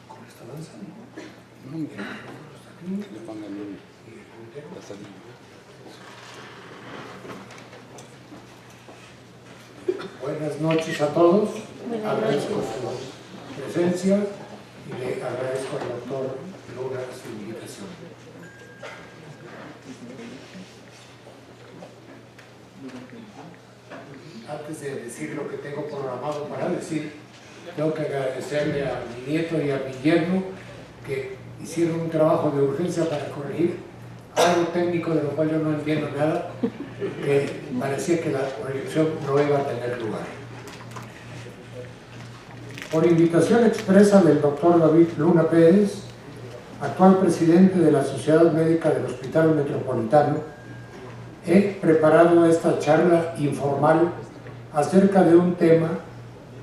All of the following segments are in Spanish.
¿Cómo está avanzando? No, mira, le pongan la salida. Buenas noches a todos. Buenas Agradezco noches. su presencia y le agradezco al doctor Luna su invitación. Antes de decir lo que tengo programado para decir, tengo que agradecerle a mi nieto y a mi yerno que hicieron un trabajo de urgencia para corregir algo técnico de lo cual yo no entiendo nada, que parecía que la proyección no iba a tener lugar. Por invitación expresa del doctor David Luna Pérez, actual presidente de la Sociedad Médica del Hospital Metropolitano, he preparado esta charla informal acerca de un tema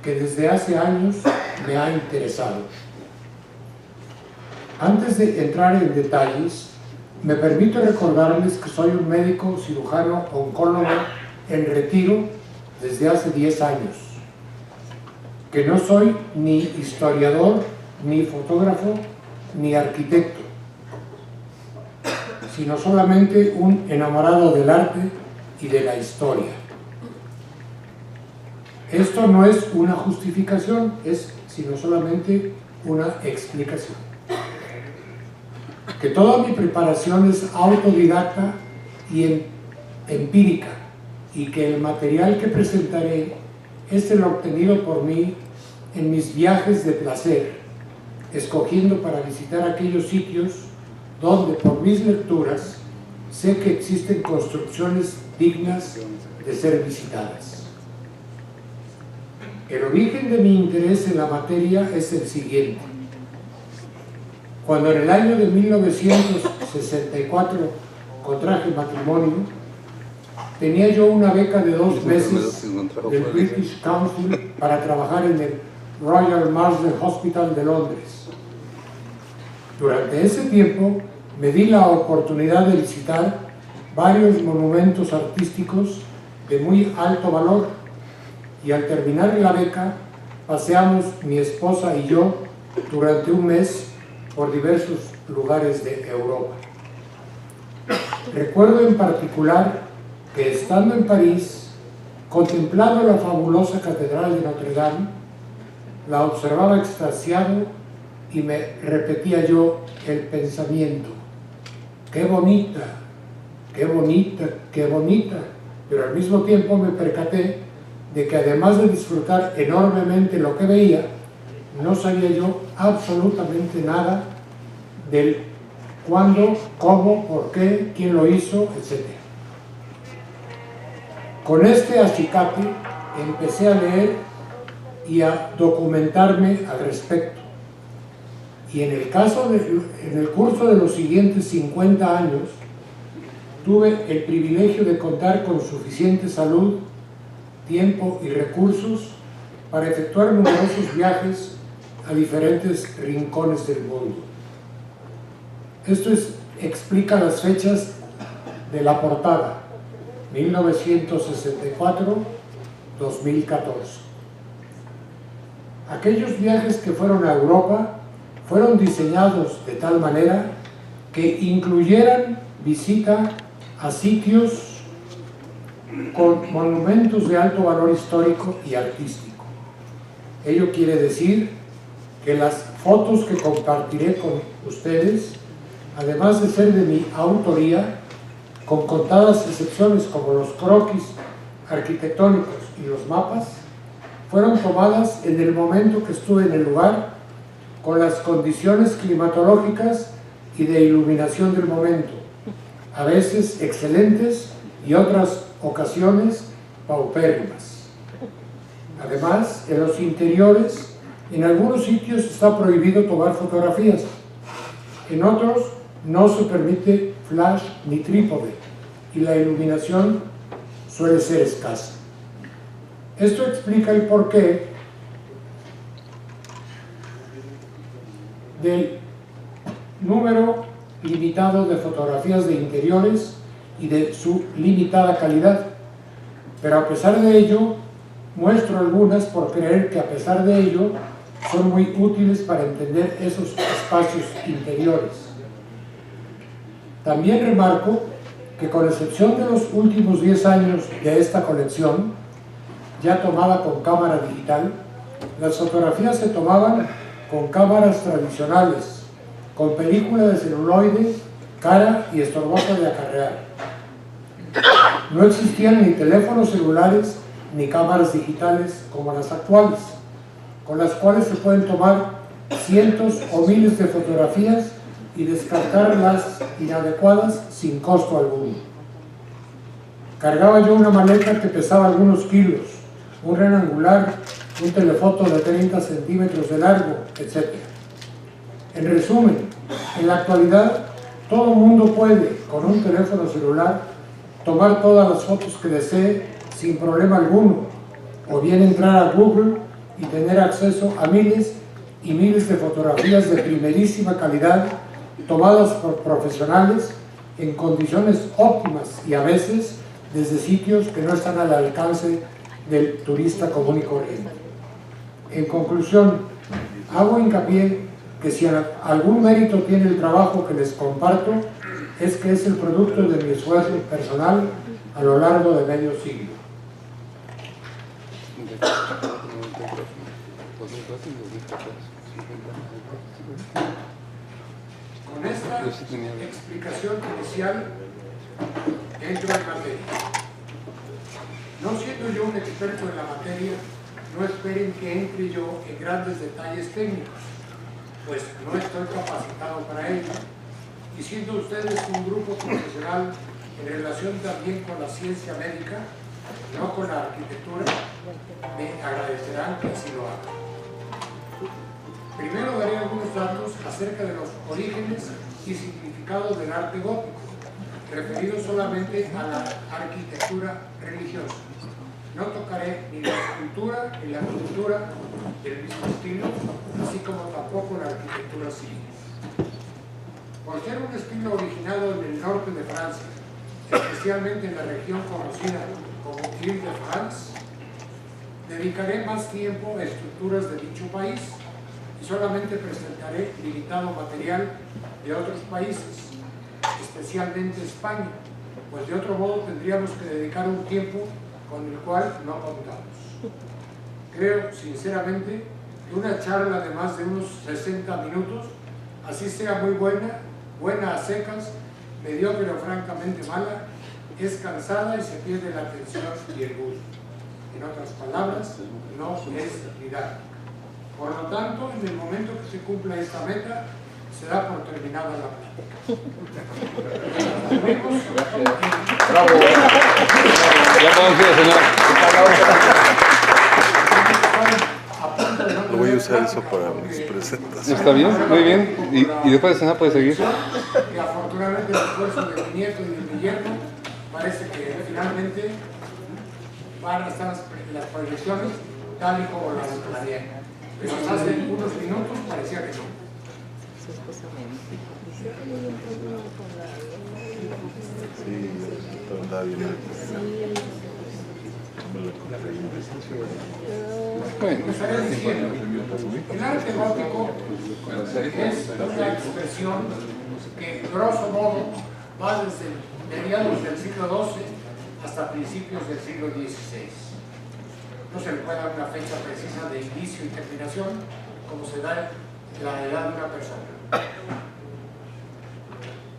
que desde hace años me ha interesado. Antes de entrar en detalles, me permito recordarles que soy un médico cirujano oncólogo en retiro desde hace 10 años, que no soy ni historiador, ni fotógrafo, ni arquitecto, sino solamente un enamorado del arte y de la historia. Esto no es una justificación, es sino solamente una explicación. Que toda mi preparación es autodidacta y empírica, y que el material que presentaré es el obtenido por mí en mis viajes de placer, escogiendo para visitar aquellos sitios donde por mis lecturas sé que existen construcciones dignas de ser visitadas. El origen de mi interés en la materia es el siguiente. Cuando en el año de 1964 contraje matrimonio, tenía yo una beca de 2 meses del British Council para trabajar en el Royal Marsden Hospital de Londres. Durante ese tiempo me di la oportunidad de visitar varios monumentos artísticos de muy alto valor, y al terminar la beca paseamos mi esposa y yo durante un mes por diversos lugares de Europa. Recuerdo en particular que estando en París, contemplando la fabulosa Catedral de Notre Dame, la observaba extasiado y me repetía yo el pensamiento: ¡qué bonita, qué bonita, qué bonita! Pero al mismo tiempo me percaté de que además de disfrutar enormemente lo que veía, no sabía yo absolutamente nada del cuándo, cómo, por qué, quién lo hizo, etc. Con este acicate empecé a leer y a documentarme al respecto. Y en el curso de los siguientes 50 años, tuve el privilegio de contar con suficiente salud, tiempo y recursos para efectuar numerosos viajes a diferentes rincones del mundo. Esto explica las fechas de la portada: 1964-2014. Aquellos viajes que fueron a Europa fueron diseñados de tal manera que incluyeran visita a sitios con monumentos de alto valor histórico y artístico. Ello quiere decir que las fotos que compartiré con ustedes, además de ser de mi autoría, con contadas excepciones como los croquis arquitectónicos y los mapas, fueron tomadas en el momento que estuve en el lugar, con las condiciones climatológicas y de iluminación del momento, a veces excelentes y otras ocasiones paupérrimas. Además, en los interiores, en algunos sitios está prohibido tomar fotografías, en otros no se permite flash ni trípode y la iluminación suele ser escasa. Esto explica el porqué del número limitado de fotografías de interiores y de su limitada calidad. Pero a pesar de ello, muestro algunas por creer que a pesar de ello son muy útiles para entender esos espacios interiores. También remarco que con excepción de los últimos 10 años de esta colección, ya tomada con cámara digital, las fotografías se tomaban con cámaras tradicionales, con película de celuloide, cara y estorbosa de acarrear. No existían ni teléfonos celulares ni cámaras digitales como las actuales, con las cuales se pueden tomar cientos o miles de fotografías y descartar las inadecuadas sin costo alguno. Cargaba yo una maleta que pesaba algunos kilos, un ren angular, un telefoto de 30 centímetros de largo, etc. En resumen, en la actualidad, todo el mundo puede, con un teléfono celular, tomar todas las fotos que desee sin problema alguno, o bien entrar a Google y tener acceso a miles y miles de fotografías de primerísima calidad tomadas por profesionales en condiciones óptimas y a veces desde sitios que no están al alcance del turista común y corriente. En conclusión, hago hincapié que si algún mérito tiene el trabajo que les comparto, es que es el producto de mi esfuerzo personal a lo largo de medio siglo. Con esta explicación inicial entro en materia. No siendo yo un experto en la materia, no esperen que entre yo en grandes detalles técnicos, pues no estoy capacitado para ello, y siendo ustedes un grupo profesional en relación también con la ciencia médica, no con la arquitectura, me agradecerán que así lo hagan. Primero daré algunos datos acerca de los orígenes y significados del arte gótico, referidos solamente a la arquitectura religiosa. No tocaré ni la escultura ni la pintura del mismo estilo, así como tampoco la arquitectura civil. Por ser un estilo originado en el norte de Francia, especialmente en la región conocida como Île-de-France, dedicaré más tiempo a estructuras de dicho país y solamente presentaré limitado material de otros países, especialmente España, pues de otro modo tendríamos que dedicar un tiempo con el cual no contamos. Creo, sinceramente, que una charla de más de unos 60 minutos, así sea muy buena a secas, mediocre o francamente mala, es cansada y se pierde la atención y el gusto. En otras palabras, no es didáctica. Por lo tanto, en el momento que se cumpla esta meta, se da por terminada la plática. ¡Bravo! Ya podemos ir a cenar. Lo voy a usar eso para mis presentaciones. ¿Está bien? Muy bien. ¿Y después de cenar puede seguir? Que afortunadamente el esfuerzo de mi nieto y de mi yerno parece que finalmente van a estar las proyecciones tal y como las planeé. Pero hace unos minutos parecía que no. Sí, está bien. Bueno. Estaré diciendo, el arte gótico es una expresión que, grosso modo, va desde mediados del siglo XII hasta principios del siglo XVI. No se le puede dar una fecha precisa de inicio y terminación, como se da la edad de una persona.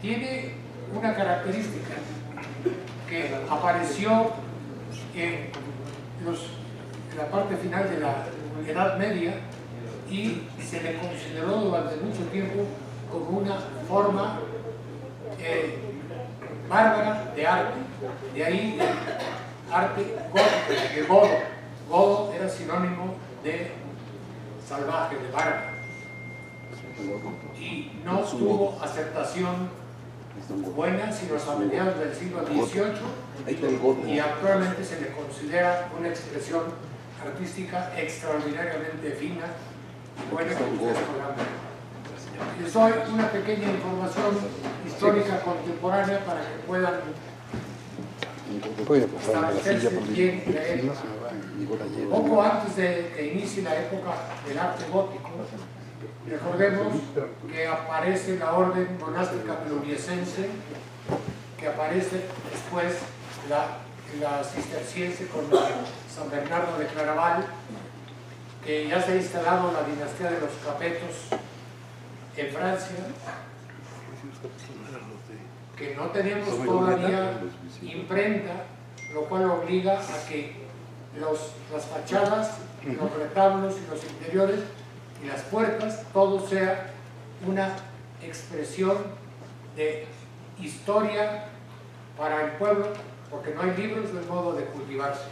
Tiene una característica que apareció en la parte final de la Edad Media y se le consideró durante mucho tiempo como una forma bárbara de arte. De ahí el arte gótico, de godo. Godo era sinónimo de salvaje, de bárbaro. Y no tuvo aceptación buena sino hasta mediados del siglo XVIII y actualmente se le considera una expresión artística extraordinariamente fina y buena que ustedes podrán ver. Les doy una pequeña información histórica contemporánea para que puedan establecerse bien la época. Poco antes de que inicie la época del arte gótico, recordemos que aparece la orden monástica cluniacense, que aparece después la cisterciense con San Bernardo de Claraval, que ya se ha instalado la dinastía de los Capetos en Francia, que no tenemos todavía imprenta, lo cual obliga a que las fachadas, los retablos y los interiores y las puertas, todo sea una expresión de historia para el pueblo, porque no hay libros del modo de cultivarse.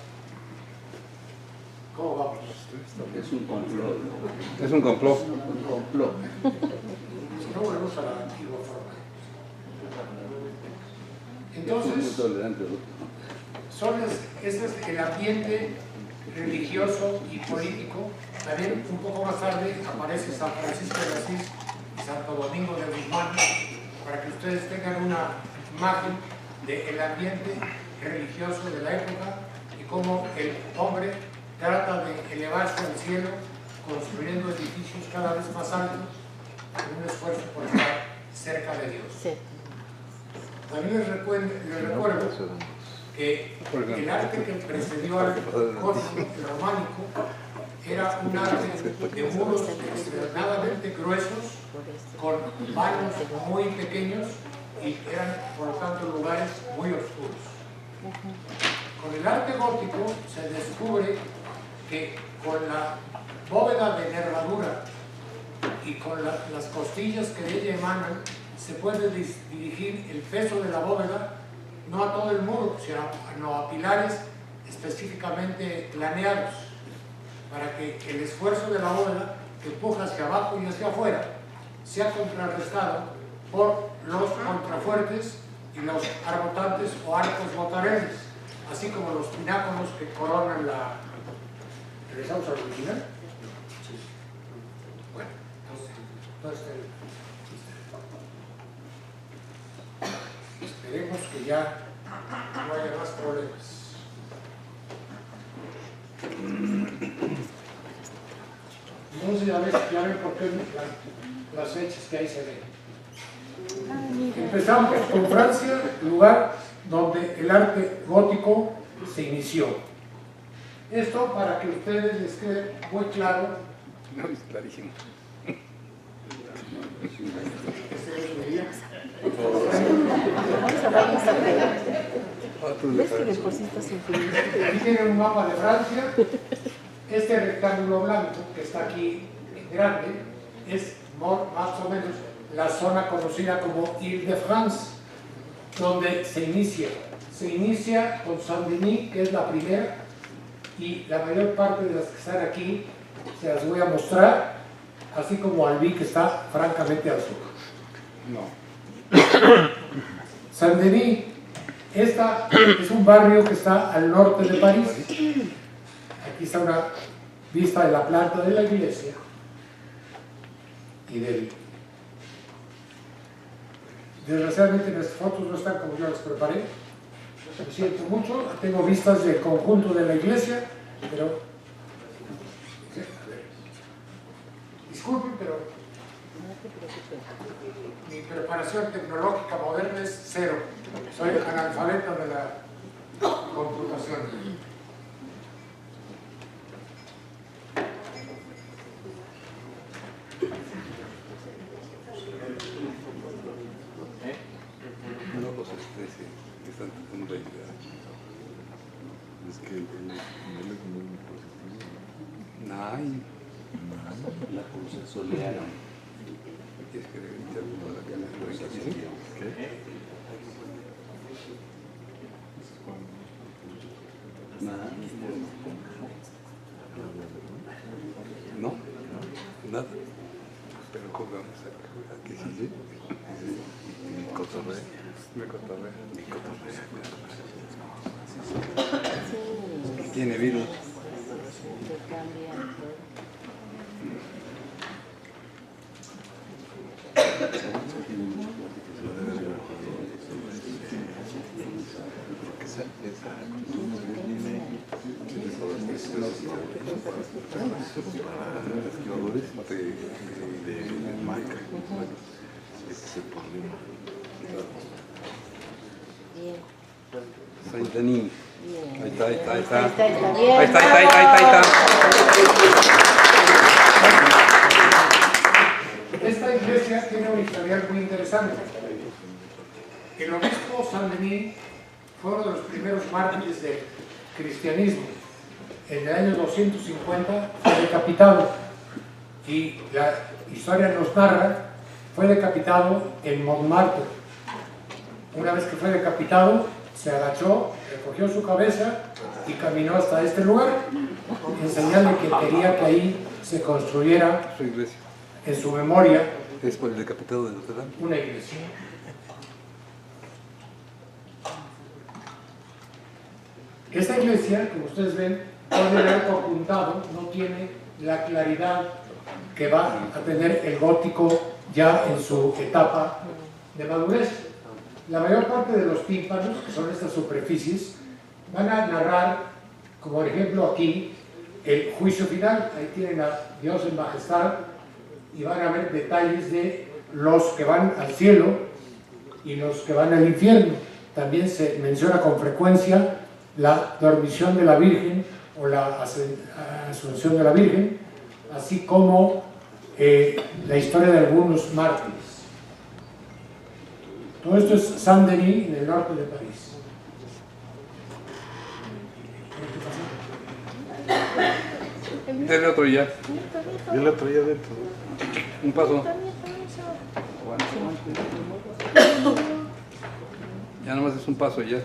¿Cómo vamos? Es un complot. Es un complot. Un complot. Si no, volvemos a la antigua forma. Entonces, ese es el ambiente religioso y político. También un poco más tarde aparece San Francisco de Asís y Santo Domingo de Guzmán, para que ustedes tengan una imagen del ambiente religioso de la época y cómo el hombre trata de elevarse al cielo construyendo edificios cada vez más altos en un esfuerzo por estar cerca de Dios. Sí. También les recuerdo que el arte que precedió al gótico, el románico, era un arte de muros extremadamente gruesos, con vanos muy pequeños y eran, por lo tanto, lugares muy oscuros. Con el arte gótico se descubre que con la bóveda de nervadura y con las costillas que de ella emanan, se puede dirigir el peso de la bóveda no a todo el muro, sino a pilares específicamente planeados, para que el esfuerzo de la bóveda, que empuja hacia abajo y hacia afuera, sea contrarrestado por los contrafuertes y los arbotantes o arcos botareles, así como los pináculos que coronan la... ¿Regresamos al original? Sí. Bueno, entonces esperemos que ya no haya más problemas. Entonces ya ven por qué las fechas que ahí se ven. Empezamos con Francia, lugar donde el arte gótico se inició. Esto para que a ustedes les quede muy claro. No, es clarísimo. Aquí tienen un mapa de Francia. Este rectángulo blanco que está aquí grande es más o menos la zona conocida como Île-de-France, donde se inicia. Se inicia con Saint-Denis, que es la primera, y la mayor parte de las que están aquí se las voy a mostrar, así como Albi, que está francamente al sur. No. Saint-Denis, esta es un barrio que está al norte de París. Aquí está una vista de la planta de la iglesia y del... Desgraciadamente las fotos no están como yo las preparé. Lo siento mucho, tengo vistas del conjunto de la iglesia, pero... Disculpen, pero... mi preparación tecnológica moderna es cero. Soy analfabeto de la computación. No los estrese, están tratando de ayudar. Es que él es muy positivo. Ay, La cruz soleada. es que debe estar para que la gente ¿Qué? Nada. No, nada. Pero jugamos a que sí. Mi cotorreo. Me cotorrea. Mi cotorreo. Tiene virus. de marca. Ese es el problema. Ahí está, niño. Ahí está. Ahí está, Ahí está. Esta iglesia tiene un historial muy interesante. El obispo Saint-Denis fue uno de los primeros mártires del cristianismo. En el año 250 fue decapitado y la historia nos narra, fue decapitado en Montmartre. Una vez que fue decapitado, se agachó, recogió su cabeza y caminó hasta este lugar, en señal de que quería que ahí se construyera Su iglesia. en su memoria Es por el decapitado de Notre Dame. una iglesia. Esta iglesia, como ustedes ven, todo el arco apuntado no tiene la claridad que va a tener el gótico ya en su etapa de madurez. La mayor parte de los tímpanos, que son estas superficies, van a narrar, como por ejemplo aquí, el juicio final. Ahí tienen a Dios en majestad y van a ver detalles de los que van al cielo y los que van al infierno. También se menciona con frecuencia la dormición de la Virgen o la asunción de la Virgen, así como la historia de algunos mártires. Todo esto es Saint-Denis, en el norte de París. Dele otro ya. Yo la traía dentro. Un paso. Ya nomás es un paso ya.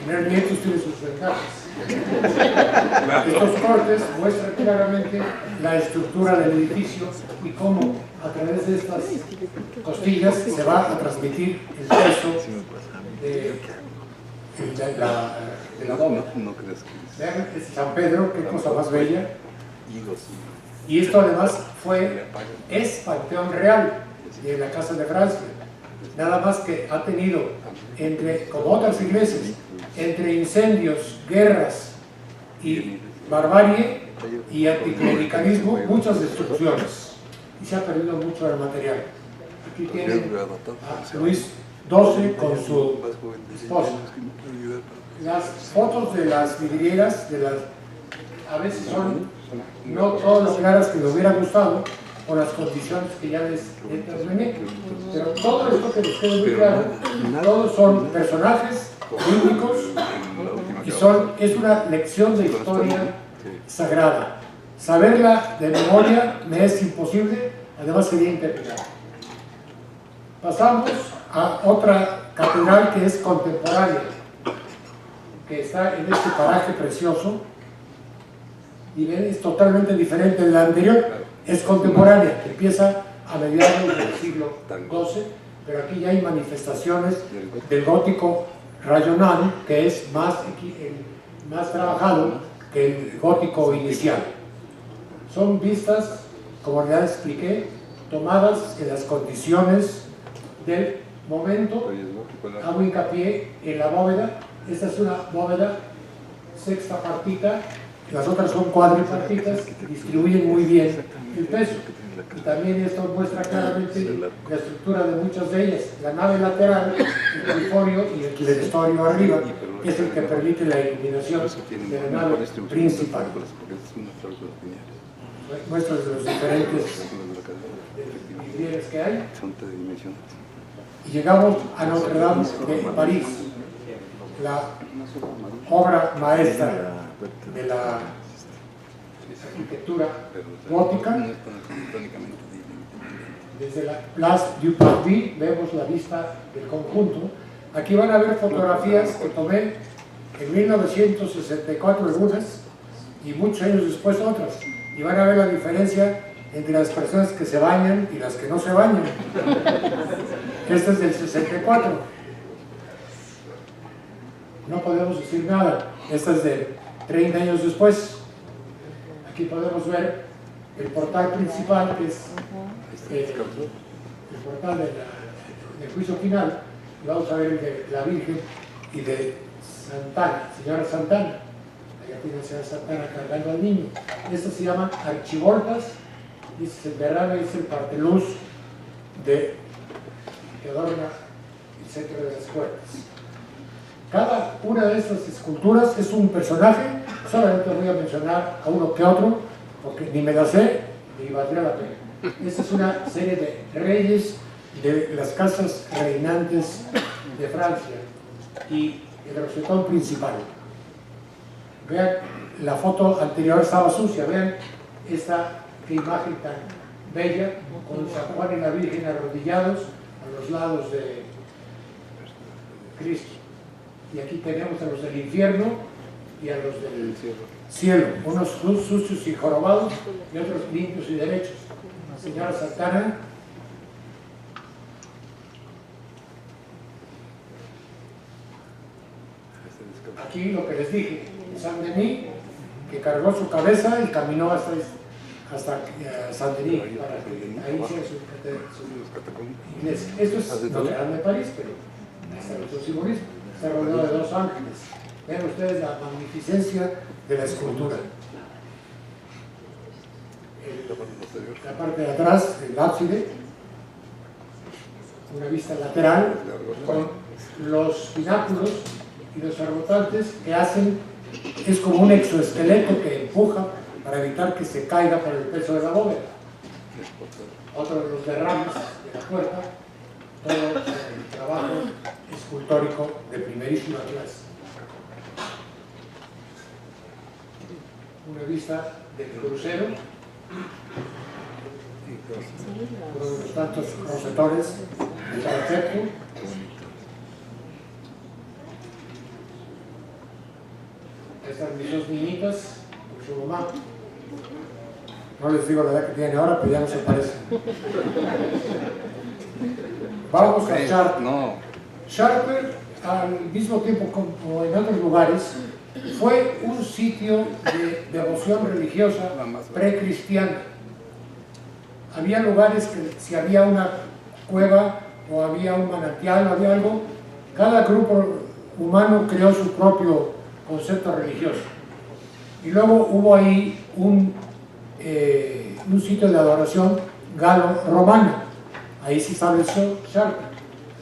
Tener nietos tiene sus ventajas. Estos cortes muestran claramente la estructura del edificio y cómo a través de estas costillas se va a transmitir el peso de la bóveda. No creas que Vean, es San Pedro, qué cosa más bella. Higos. Y esto además es Panteón Real de la Casa de Francia. Nada más que ha tenido, como otras iglesias, entre incendios, guerras y barbarie y anticlericalismo, muchas destrucciones. Y se ha perdido mucho del material. Aquí tienen a Luis XII con su esposa. Las fotos de las vidrieras, a veces son no todas las claras que me hubiera gustado, por las condiciones que ya les terminé. Pero todo esto que les quede muy claro, todos son personajes bíblicos y es una lección de historia sagrada. Saberla de memoria me es imposible, además sería interminable. Pasamos a otra catedral que es contemporánea, que está en este paraje precioso, y ven, es totalmente diferente de la anterior. Es contemporánea, que empieza a mediados del siglo XII, pero aquí ya hay manifestaciones del gótico rayonado, que es más trabajado que el gótico inicial. Son vistas, como ya expliqué, tomadas en las condiciones del momento. Hago hincapié en la bóveda. Esta es una bóveda sextapartita. Las otras son cuadripartitas que distribuyen muy bien el peso. Y también esto muestra claramente la estructura de muchas de ellas. La nave lateral, el triforio y el clerestorio arriba es el que permite la iluminación de la nave principal. Muestras de los diferentes vidrieras que hay. Y llegamos a Notre Dame de París, la obra maestra de la arquitectura gótica. Desde la Place du Parvis vemos la vista del conjunto. Aquí van a ver fotografías que tomé en 1964 algunas y muchos años después otras, y van a ver la diferencia entre las personas que se bañan y las que no se bañan. Esta es del 64. No podemos decir nada. Esta es de 30 años después. Aquí podemos ver el portal principal, que es el portal del juicio final. Y vamos a ver el de la Virgen y de Santana, señora Santana. Allá tiene la señora Santana cargando al niño. Estas se llaman archivoltas, y el derrame es el parteluz que adorna el centro de las puertas. Cada una de estas esculturas es un personaje, solamente voy a mencionar a uno que otro, porque ni me la sé, ni valdría la pena. Esta es una serie de reyes de las casas reinantes de Francia y el rosetón principal. Vean, la foto anterior estaba sucia, vean esta imagen tan bella, con San Juan y la Virgen arrodillados a los lados de Cristo. Y aquí tenemos a los del infierno y a los del cielo, unos sucios y jorobados y otros limpios y derechos. La señora Santana, aquí lo que les dije, San Denis, que cargó su cabeza y caminó hasta San Denis para que ahí sea su iglesia. Esto es Notre Dame de París, pero hasta nuestro simbolismo. Está rodeado de dos ángeles. Vean ustedes la magnificencia de la escultura. La parte de atrás, el ábside, una vista lateral con los pináculos y los arbotantes que hacen, es como un exoesqueleto que empuja para evitar que se caiga por el peso de la bóveda. Otro de los derrames de la puerta, todo el trabajo escultórico de primerísima clase. Una vista del crucero, uno de los tantos rosetones del transepto. Estas mis dos niñitas con su mamá. No les digo la edad que tienen ahora, pero ya no se parecen. Vamos a Chartres. Chartres, al mismo tiempo como en otros lugares, fue un sitio de devoción religiosa precristiana. Había lugares que si había una cueva o había un manantial o había algo, cada grupo humano creó su propio concepto religioso. Y luego hubo ahí un sitio de adoración galo-romana. Ahí se estableció Chartres.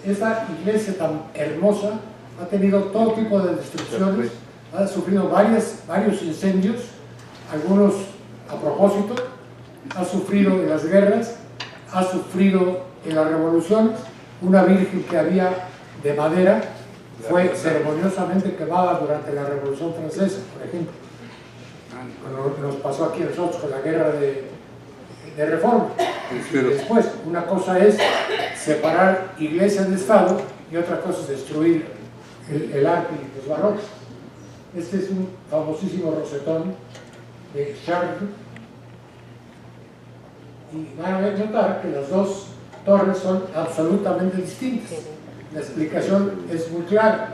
Esta iglesia tan hermosa ha tenido todo tipo de destrucciones, ha sufrido varios incendios, algunos a propósito, ha sufrido en las guerras, ha sufrido en las revoluciones. Una virgen que había de madera fue ceremoniosamente quemada durante la Revolución Francesa, por ejemplo. Cuando nos pasó aquí a nosotros con la guerra de Reforma. Y después, una cosa es separar iglesia de Estado y otra cosa es destruir el arte y los barrocos. Este es un famosísimo rosetón de Chartres. Y van a notar que las dos torres son absolutamente distintas. La explicación es muy clara.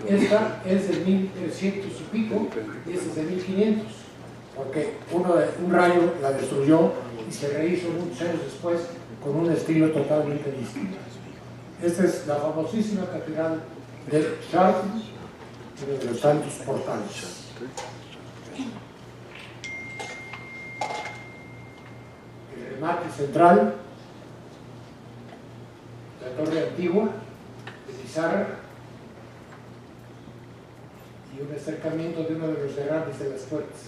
Esta es de 1300 y pico y esta es de 1500, porque un rayo la destruyó y se rehizo muchos años después con un estilo totalmente distinto. Esta es la famosísima catedral de Chartres, uno de los santos portales. El remate central, la torre antigua de pizarra y un acercamiento de uno de los derrames de las puertas.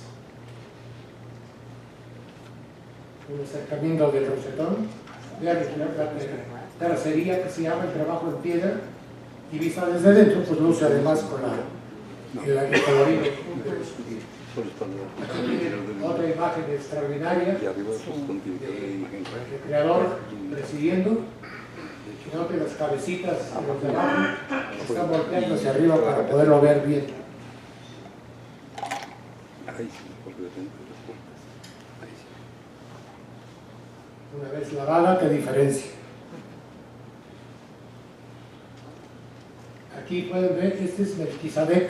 Un acercamiento del rosetón, vean la terracería que se llama el trabajo en piedra, y vista desde dentro, pues luce además con el colorido de los judíos. Otra imagen extraordinaria del creador presidiendo. Note las cabecitas de los de abajo están volteando hacia arriba para poderlo ver bien. Una vez lavada, ¿qué diferencia? Aquí pueden ver, este es Melquisedec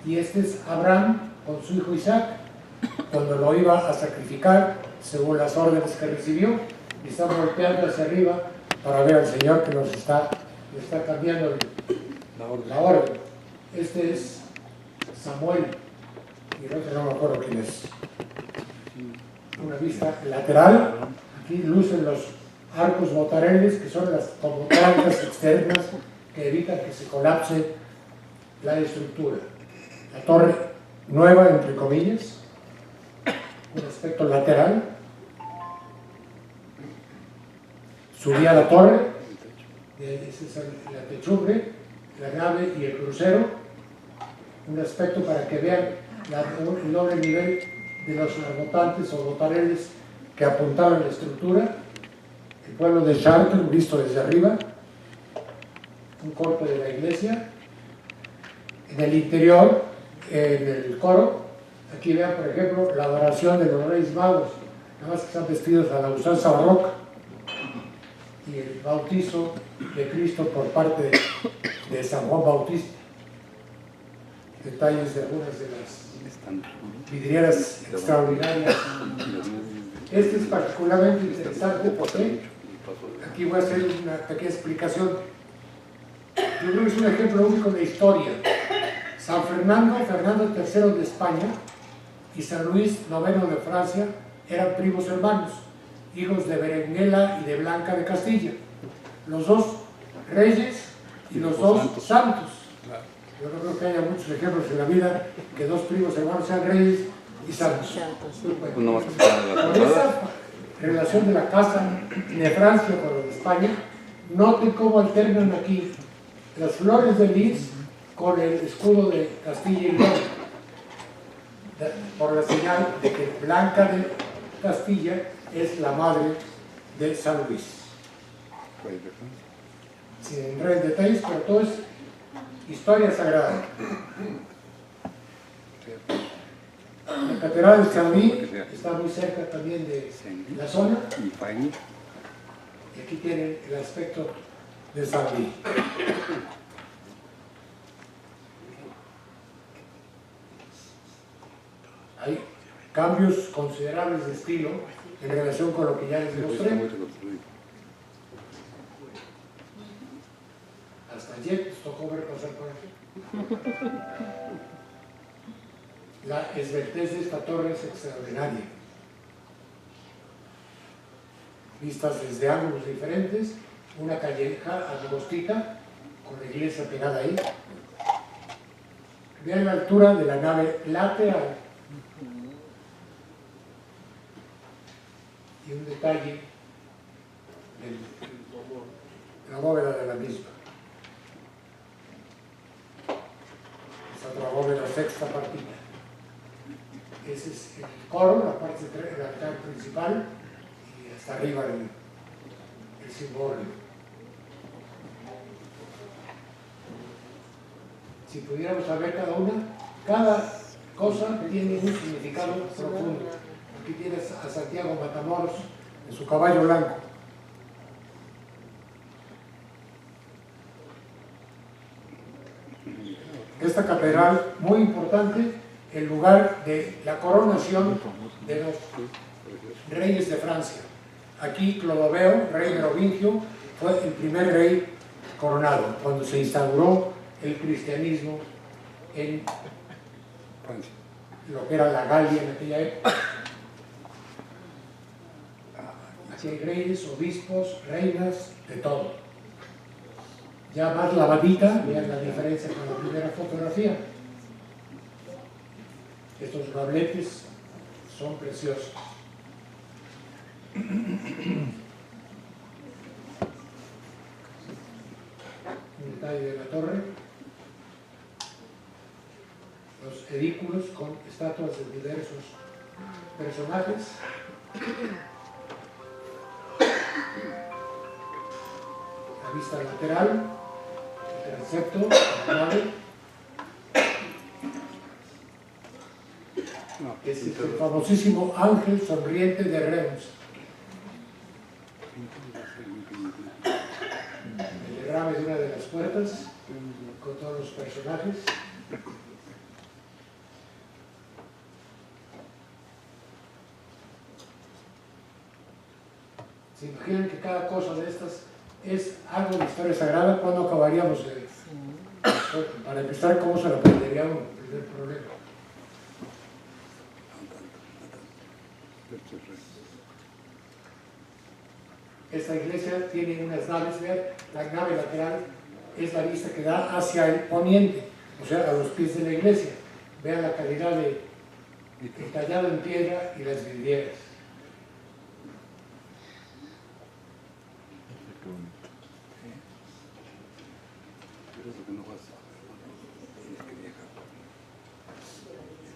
y este es Abraham con su hijo Isaac, cuando lo iba a sacrificar según las órdenes que recibió, y están volteando hacia arriba para ver al Señor que le está cambiando la orden. Este es Samuel, y el otro no me acuerdo quién es. Una vista lateral, aquí lucen los arcos botareles, que son las como trancas externas que evitan que se colapse la estructura. La torre nueva, entre comillas, un aspecto lateral. Subí a la torre, esa es la techumbre, la nave y el crucero, un aspecto para que vean el doble nivel de los botantes o botareles que apuntaban la estructura. El pueblo de Chartres visto desde arriba, un corte de la iglesia. En el interior, en el coro, aquí vean por ejemplo la adoración de los Reyes Magos, nada más que están vestidos a la usanza barroca, y el bautizo de Cristo por parte de San Juan Bautista. Detalles de algunas de las vidrieras extraordinarias. Este es particularmente interesante porque aquí voy a hacer una pequeña explicación. Yo creo que es un ejemplo único de historia. San Fernando, Fernando III de España y San Luis IX de Francia eran primos hermanos, hijos de Berenguela y de Blanca de Castilla, los dos reyes y los dos santos. Yo no creo que haya muchos ejemplos en la vida que dos primos hermanos sean reyes y santos. Bueno, con esa relación de la casa de Francia con los de España, noten cómo alternan aquí las flores de lis con el escudo de Castilla y León, por la señal de que Blanca de Castilla es la madre de San Luis. Sin entrar en detalles, pero todo es historia sagrada. La catedral de San Luis está muy cerca también de la zona, y aquí tienen el aspecto de San Luis. Hay cambios considerables de estilo en relación con lo que ya les mostré. Hasta ayer nos tocó ver pasar por aquí. La esbeltez de esta torre es extraordinaria. Vistas desde ángulos diferentes, una calleja angostita con la iglesia pegada ahí. Vean la altura de la nave lateral. Y un detalle de la bóveda de la misma. Es otra bóveda sexta partida. Ese es el coro, la parte lateral principal, y hasta arriba el cimborrio. Si pudiéramos saber cada una, cada cosa tiene un significado profundo. Aquí tienes a Santiago Matamoros en su caballo blanco. Esta catedral, muy importante, el lugar de la coronación de los reyes de Francia. Aquí Clodoveo, rey merovingio, fue el primer rey coronado cuando se instauró el cristianismo en lo que era la Galia en aquella época. Aquí hay reyes, obispos, reinas, de todo. Ya más lavadita, vean la diferencia con la primera fotografía. Estos gabletes son preciosos. Un detalle de la torre. Los edículos con estatuas de diversos personajes. La vista lateral, el transepto, la nave. Este es el famosísimo ángel sonriente de Reims. El derrame de una de las puertas con todos los personajes. ¿Se imaginan que cada cosa de estas es algo de historia sagrada? ¿Cuándo acabaríamos de Para empezar, ¿cómo se lo aprendería uno? Primer problema. Esta iglesia tiene unas naves, vean, la nave lateral es la vista que da hacia el poniente, o sea, a los pies de la iglesia. Vean la calidad de el tallado en piedra y las vidrieras. Pero eso que no vas. Tienes que viajar.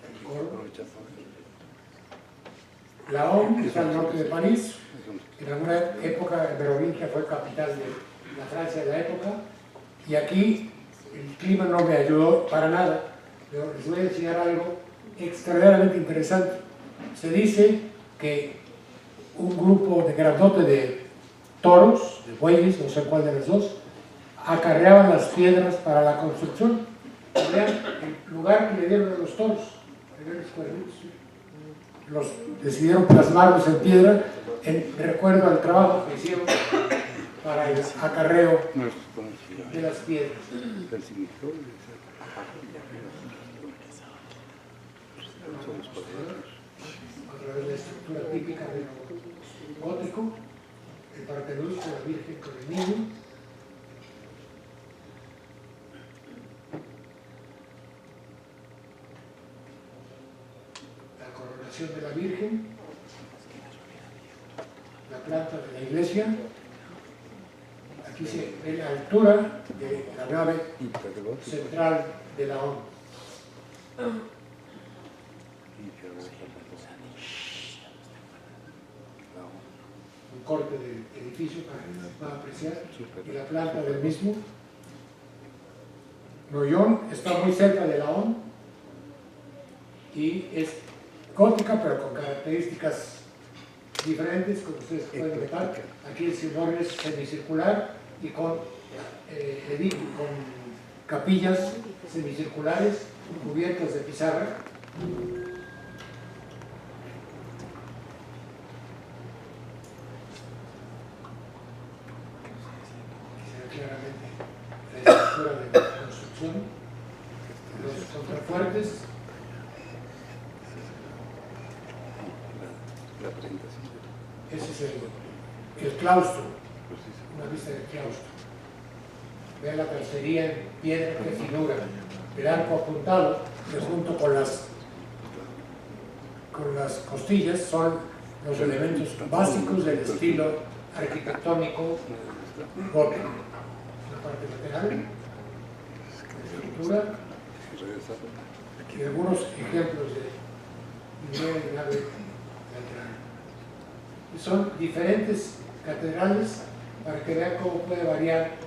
El coro. Aprovechar para Laon está al norte de París. En alguna época Merovingia fue capital de la Francia de la época. Y aquí el clima no me ayudó para nada. Pero les voy a enseñar algo extraordinariamente interesante. Se dice que un grupo de grandote de toros, de bueyes, no sé cuál de los dos, acarreaban las piedras para la construcción. Y vean el lugar que le dieron a los toros. Vean los cuernitos. Los decidieron plasmarlos en piedra en recuerdo al trabajo que hicieron para el acarreo de las piedras. el significado de A través de la estructura típica del gótico, el Partenón con la Virgen con el Niño. La coronación de la Virgen, la planta de la iglesia. Aquí se ve la altura de la nave central de la ONU. Un corte del edificio para que se pueda apreciar y la planta del mismo. Noyon está muy cerca de la ONU y es gótica pero con características diferentes, como ustedes pueden notar. Aquí el cimborrio es semicircular y con capillas semicirculares cubiertas de pizarra. Claramente la estructura de la construcción, los contrafuertes, la presentación. ese es el claustro, una vista del claustro. Vean la tercería en piedra que figura, el arco apuntado, que junto con las costillas son los elementos básicos del estilo arquitectónico gótico. La parte lateral, la estructura y algunos ejemplos de nivel de nave lateral. Y son diferentes catedrales para que vean cómo puede variar